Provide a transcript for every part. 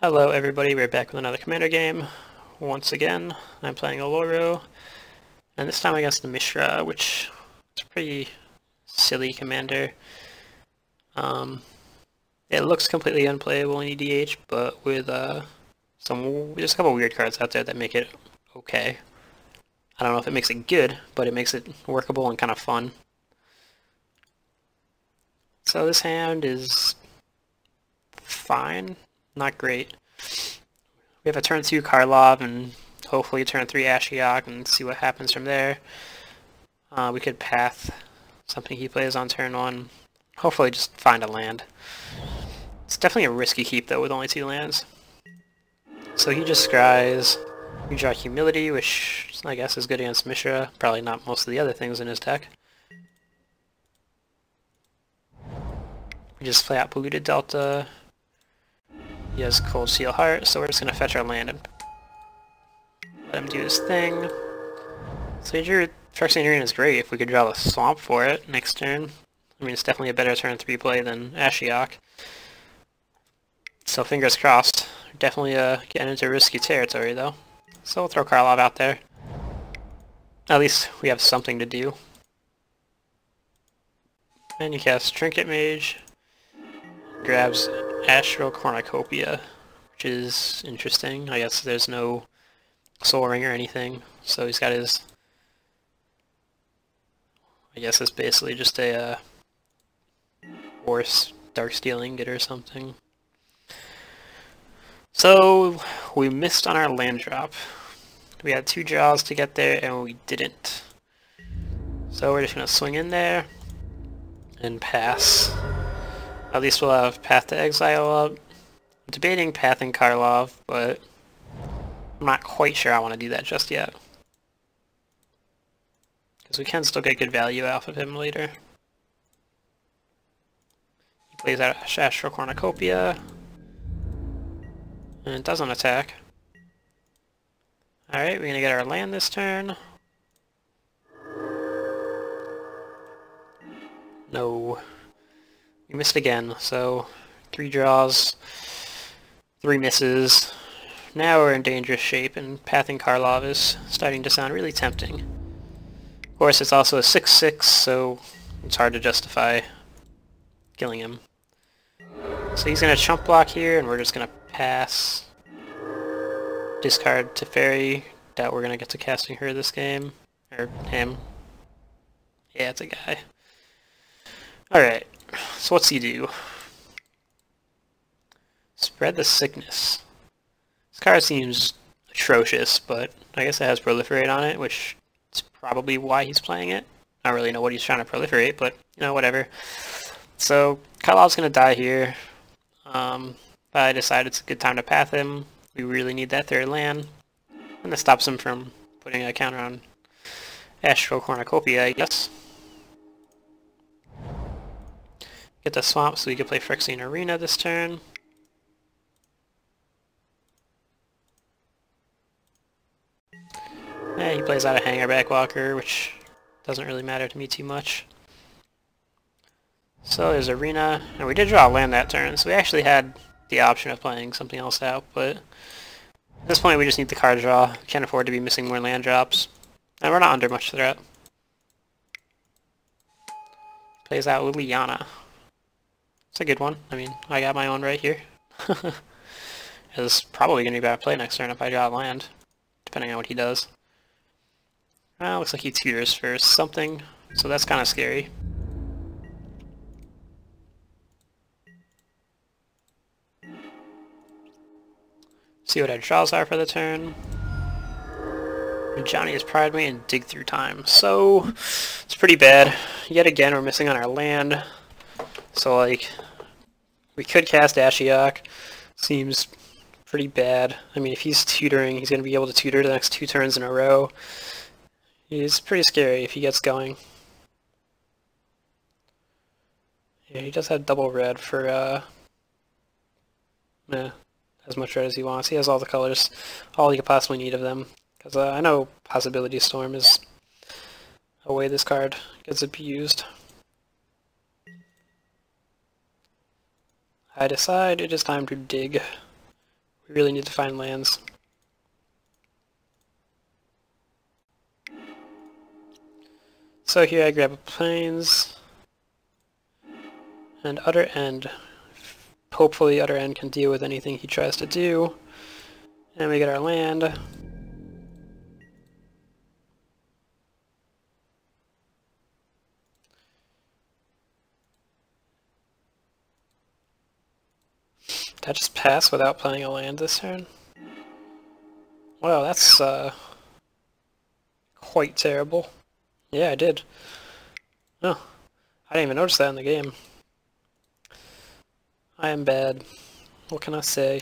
Hello everybody, we're back with another Commander game. Once again, I'm playing Oloro, and this time against the Mishra, which is a pretty silly commander. It looks completely unplayable in EDH, but with there's a couple weird cards out there that make it okay. I don't know if it makes it good, but it makes it workable and kind of fun. So this hand is fine, not great. We have a turn 2 Karlov and hopefully turn 3 Ashiok and see what happens from there. We could path something he plays on turn 1. Hopefully just find a land. It's definitely a risky keep though with only 2 lands. So he just scries. We draw Humility, which I guess is good against Mishra. Probably not most of the other things in his deck. We just play out Polluted Delta. He has Cold Steel Heart, so we're just going to fetch our land and let him do his thing. So your Phyrexian Arena is great if we could draw the Swamp for it next turn. I mean, it's definitely a better turn 3 play than Ashiok. So fingers crossed. Definitely getting into risky territory though. So we'll throw Karlov out there. At least we have something to do. And you cast Trinket Mage. Grabs Astral Cornucopia, which is interesting. I guess there's no Soul Ring or anything, so he's got his... I guess it's basically just a Horse Darksteel Ingot or something. So we missed on our land drop. We had 2 draws to get there and we didn't. So we're just going to swing in there and pass. At least we'll have Path to Exile up. I'm debating pathing Karlov, but I'm not quite sure I want to do that just yet. Because we can still get good value off of him later. He plays out Astral Cornucopia. And it doesn't attack. Alright, we're going to get our land this turn. No. We missed again, so 3 draws, 3 misses. Now we're in dangerous shape, and pathing Karlov is starting to sound really tempting. Of course, it's also a 6/6, so it's hard to justify killing him. So he's going to chump block here, and we're just going to pass. Discard Teferi. Doubt we're going to get to casting her this game. Or him. Yeah, it's a guy. Alright, so what's he do? Spread the Sickness. This card seems atrocious, but I guess it has Proliferate on it, which is probably why he's playing it. I don't really know what he's trying to proliferate, but, you know, whatever. So, Karlov's gonna die here. But I decided it's a good time to path him. We really need that 3rd land. And that stops him from putting a counter on Astral Cornucopia, I guess. Get the Swamp so we can play Phyrexian Arena this turn. He plays out a Hanger Backwalker, which doesn't really matter to me too much. So there's Arena, and we did draw a land that turn, so we actually had the option of playing something else out, but at this point we just need the card draw. We can't afford to be missing more land drops, and we're not under much threat. Plays out Liliana. It's a good one. I mean, I got my own right here. It's probably going to be bad play next turn if I draw land, depending on what he does. Well, looks like he tutors for something, so that's kind of scary. See what our draws are for the turn. Johnny has Pride Me and Dig Through Time. So, it's pretty bad. Yet again, we're missing on our land. So, like, we could cast Ashiok. Seems pretty bad. I mean, if he's tutoring, he's going to be able to tutor the next 2 turns in a row. He's pretty scary if he gets going. Yeah, he does have double red for, as much red as he wants. He has all the colors, all he could possibly need of them. Because I know Possibility Storm is a way this card gets abused. I decide it is time to dig We really need to find lands. So here I grab a Plains, and Utter End. Hopefully Utter End can deal with anything he tries to do. And we get our land. Did I just pass without playing a land this turn? Wow, that's quite terrible. Yeah, I did. Oh, I didn't even notice that in the game. I am bad. What can I say?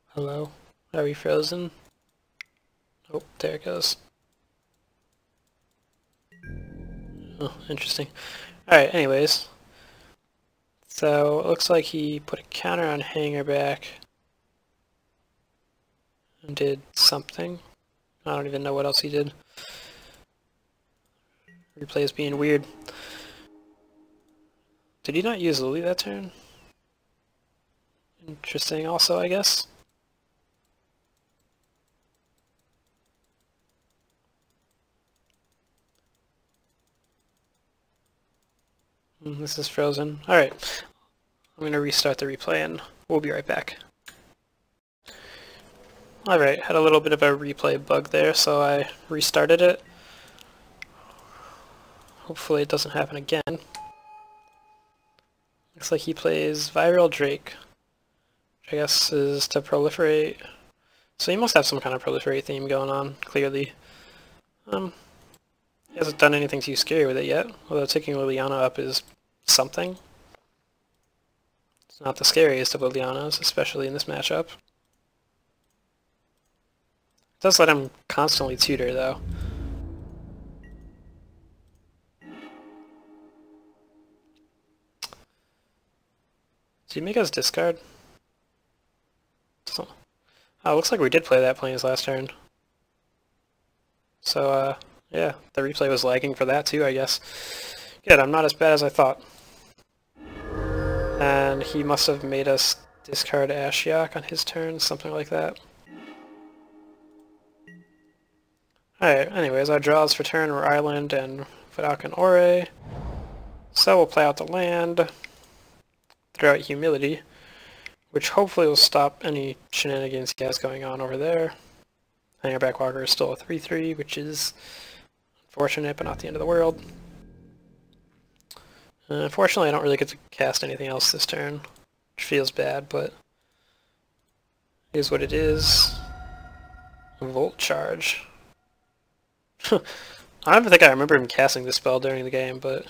Hello? Are we frozen? Oh, there it goes. Oh, interesting. Alright, anyways. So, it looks like he put a counter on Hangerback and did something. I don't even know what else he did. Replay is being weird. Did he not use Lily that turn? Interesting also, I guess. This is frozen. Alright. I'm going to restart the replay and we'll be right back. Alright, had a little bit of a replay bug there, so I restarted it. Hopefully it doesn't happen again. Looks like he plays Viral Drake, which I guess is to proliferate. So he must have some kind of proliferate theme going on, clearly. He hasn't done anything too scary with it yet, although taking Liliana up is something. It's not the scariest of Lilianas, especially in this matchup. It does let him constantly tutor, though. Did he make us discard? Oh, looks like we did play that Plains last turn. So, yeah, the replay was lagging for that too, I guess. Good, I'm not as bad as I thought. And he must have made us discard Ashiok on his turn, something like that. Alright, anyways, our draws for turn were Island and Vidalcan Ore. So we'll play out the land, throw out Humility, which hopefully will stop any shenanigans he has going on over there. Hangerback Walker is still a 3-3, which is unfortunate, but not the end of the world. Unfortunately, I don't really get to cast anything else this turn, which feels bad, but it is what it is. Volt Charge. I don't even think I remember him casting this spell during the game, but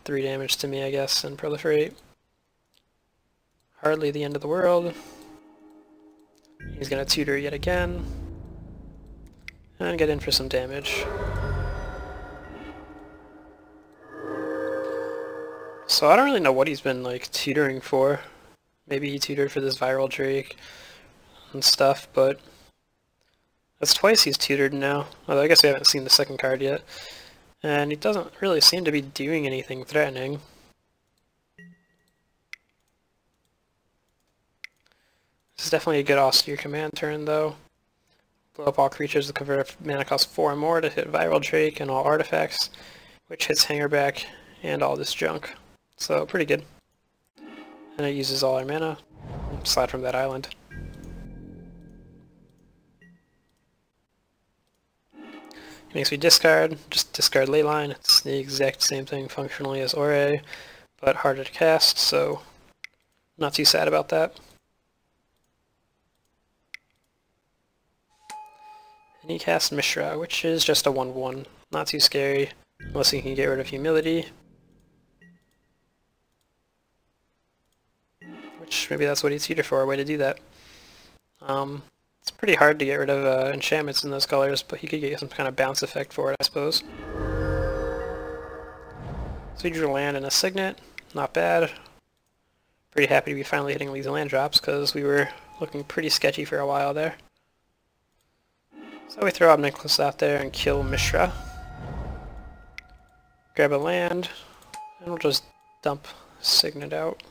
3 damage to me, I guess, and Proliferate. Hardly the end of the world. He's going to tutor yet again. And get in for some damage. So I don't really know what he's been, like, tutoring for. Maybe he tutored for this Viral Drake and stuff, but that's twice he's tutored now. Although I guess we haven't seen the second card yet. And he doesn't really seem to be doing anything threatening. This is definitely a good Austere Command turn, though. Blow up all creatures that convert mana cost 4 or more to hit Viral Drake and all artifacts, which hits Hangerback and all this junk. So, pretty good. And it uses all our mana, aside from that island. It makes me discard, just discard Leyline. It's the exact same thing functionally as Ore, but harder to cast, so not too sad about that. And he casts Mishra, which is just a 1/1. Not too scary, unless he can get rid of Humility. Which, maybe that's what he's tutored for, a way to do that. It's pretty hard to get rid of enchantments in those colors, but he could get some kind of bounce effect for it, I suppose. So he drew a land and a Signet. Not bad. Pretty happy to be finally hitting these land drops, because we were looking pretty sketchy for a while there. So we throw Ob-Nixilis out there and kill Mishra. Grab a land, and we'll just dump Signet out.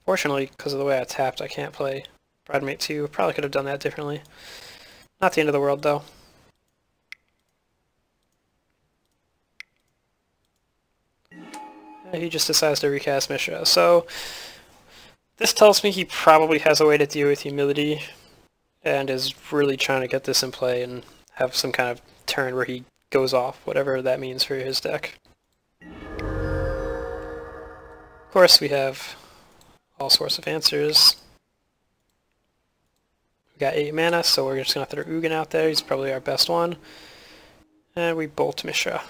Fortunately, because of the way I tapped, I can't play Bridemate 2. Probably could have done that differently. Not the end of the world, though. He just decides to recast Mishra. So, this tells me he probably has a way to deal with Humility, and is really trying to get this in play and have some kind of turn where he goes off, whatever that means for his deck. Of course, we have all sorts of answers. We got 8 mana, so we're just going to throw Ugin out there. He's probably our best one. And we bolt Mishra.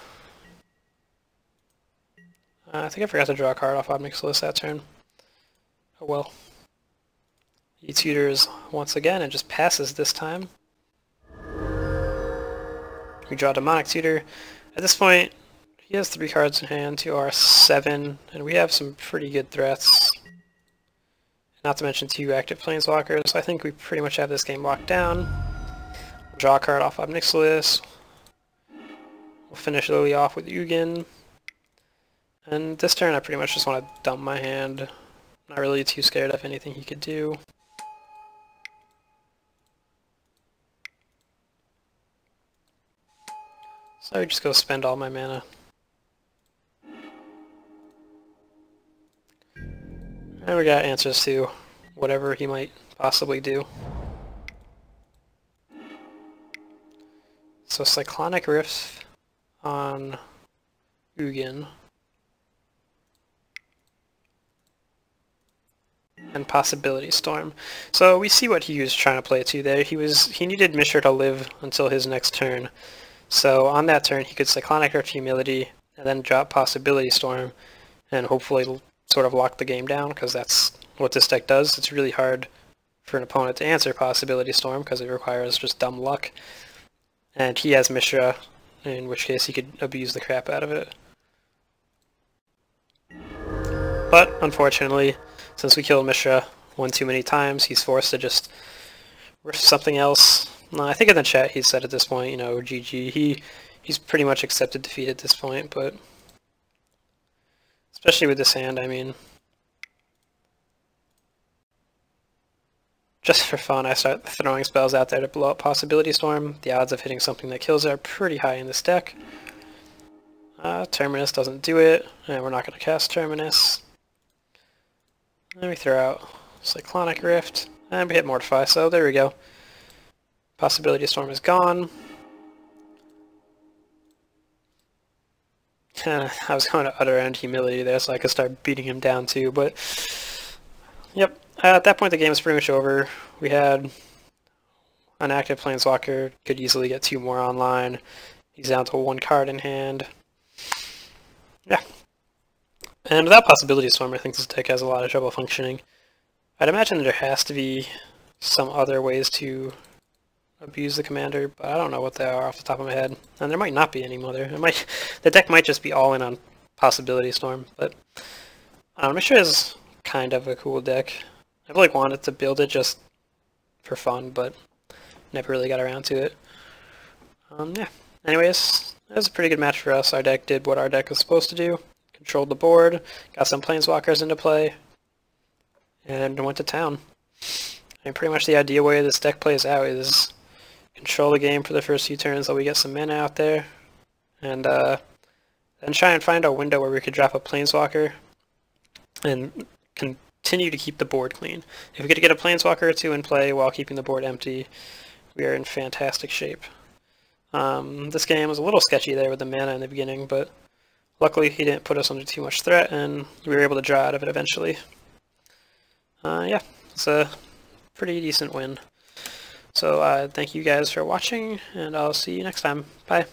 I think I forgot to draw a card off Ob-Nixilis that turn. Oh well. He tutors once again and just passes this time. We draw Demonic Tutor. At this point, he has 3 cards in hand to our 7, and we have some pretty good threats. Not to mention 2 active Planeswalkers. I think we pretty much have this game locked down. We'll draw a card off Ob-Nixilis. We'll finish Lily off with Ugin. And this turn I pretty much just want to dump my hand. Not really too scared of anything he could do. So I just go spend all my mana. And we got answers to whatever he might possibly do. So Cyclonic Rift on Ugin. And Possibility Storm. So we see what he was trying to play to there. He needed Mishra to live until his next turn. So on that turn he could Cyclonic Rift Humility and then drop Possibility Storm and hopefully sort of lock the game down, because that's what this deck does. It's really hard for an opponent to answer Possibility Storm because it requires just dumb luck. And he has Mishra, in which case he could abuse the crap out of it. But unfortunately, since we killed Mishra one too many times, he's forced to just risk something else. I think in the chat he said at this point, you know, GG. He's pretty much accepted defeat at this point, but especially with this hand, I mean, just for fun, I start throwing spells out there to blow up Possibility Storm. The odds of hitting something that kills it are pretty high in this deck. Terminus doesn't do it, and we're not going to cast Terminus. Then we throw out Cyclonic Rift, and we hit Mortify, so there we go. Possibility Storm is gone. I was going to utter end Humility there so I could start beating him down too, but yep, at that point the game was pretty much over. We had an active Planeswalker, could easily get 2 more online. He's down to 1 card in hand. Yeah. And without Possibility Storm, I think this deck has a lot of trouble functioning. I'd imagine there has to be some other ways to abuse the commander, but I don't know what they are off the top of my head. And there might not be any other. The deck might just be all in on Possibility Storm, but I'm sure it's kind of a cool deck. I've wanted to build it just for fun, but never really got around to it. Yeah. Anyways, it was a pretty good match for us. Our deck did what our deck was supposed to do. Controlled the board, got some Planeswalkers into play, and went to town. And pretty much the idea way this deck plays out is control the game for the first few turns while we get some mana out there, and then try and find a window where we could drop a Planeswalker and continue to keep the board clean. If we could get a Planeswalker or 2 in play while keeping the board empty, we are in fantastic shape. This game was a little sketchy there with the mana in the beginning, but luckily he didn't put us under too much threat, and we were able to draw out of it eventually. Yeah, it's a pretty decent win. So thank you guys for watching, and I'll see you next time. Bye.